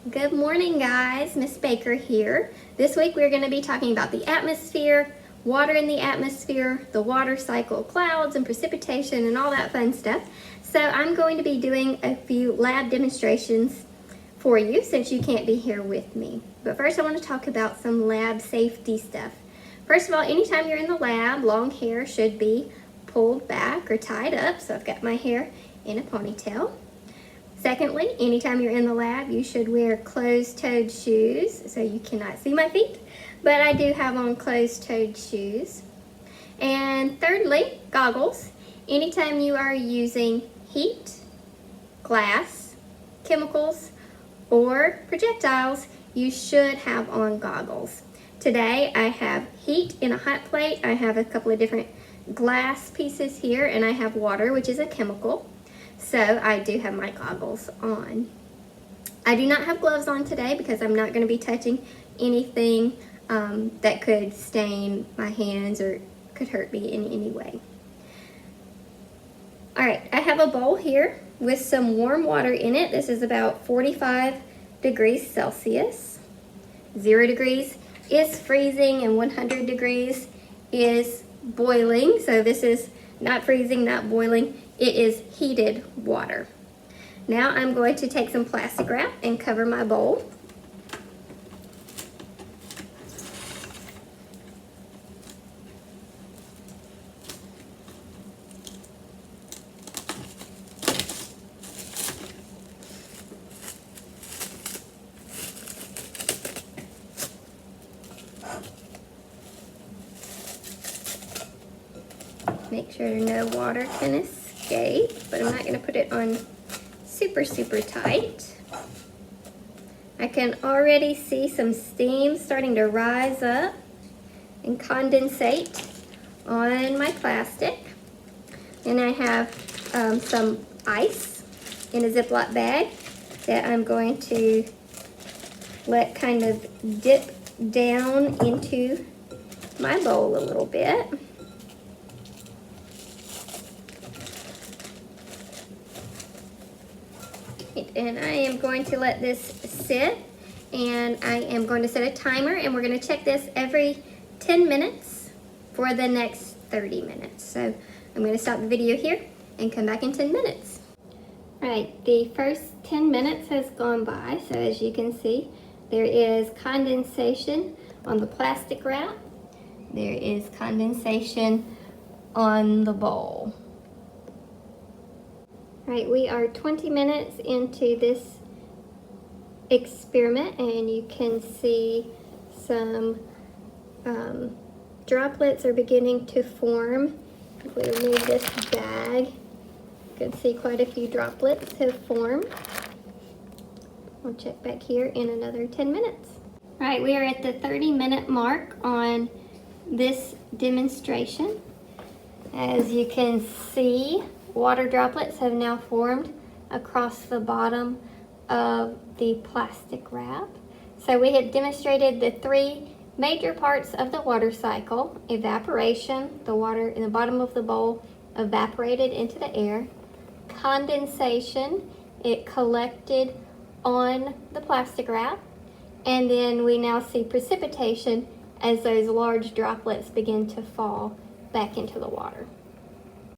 Good morning, guys. Miss Baker here. This week we're going to be talking about the atmosphere, water in the atmosphere, the water cycle, clouds and precipitation and all that fun stuff. So I'm going to be doing a few lab demonstrations for you since you can't be here with me. But first I want to talk about some lab safety stuff. First of all, anytime you're in the lab, long hair should be pulled back or tied up. So I've got my hair in a ponytail. Secondly, anytime you're in the lab, you should wear closed-toed shoes. So you cannot see my feet, but I do have on closed-toed shoes. And thirdly, goggles. Anytime you are using heat, glass, chemicals, or projectiles, you should have on goggles. Today I have heat in a hot plate. I have a couple of different glass pieces here, and I have water, which is a chemical. So I do have my goggles on. I do not have gloves on today because I'm not going to be touching anything that could stain my hands or could hurt me in any way. Alright, I have a bowl here with some warm water in it. This is about 45 degrees Celsius. 0 degrees is freezing and 100 degrees is boiling. So this is not freezing, not boiling. It is heated water. Now I'm going to take some plastic wrap and cover my bowl. Make sure no water can escape, but I'm not going to put it on super tight. I can already see some steam starting to rise up and condensate on my plastic. And I have some ice in a Ziploc bag that I'm going to let kind of dip down into my bowl a little bit. And I am going to let this sit, and I am going to set a timer, and we're going to check this every 10 minutes for the next 30 minutes. So I'm going to stop the video here and come back in 10 minutes. All right, the first 10 minutes has gone by, so as you can see, there is condensation on the plastic wrap. There is condensation on the bowl. All right, we are 20 minutes into this experiment, and you can see some droplets are beginning to form. If we remove this bag, you can see quite a few droplets have formed. We'll check back here in another 10 minutes. All right, we are at the 30-minute mark on this demonstration. As you can see, water droplets have now formed across the bottom of the plastic wrap. So we have demonstrated the three major parts of the water cycle: evaporation, the water in the bottom of the bowl evaporated into the air; condensation, it collected on the plastic wrap; and then we now see precipitation as those large droplets begin to fall back into the water.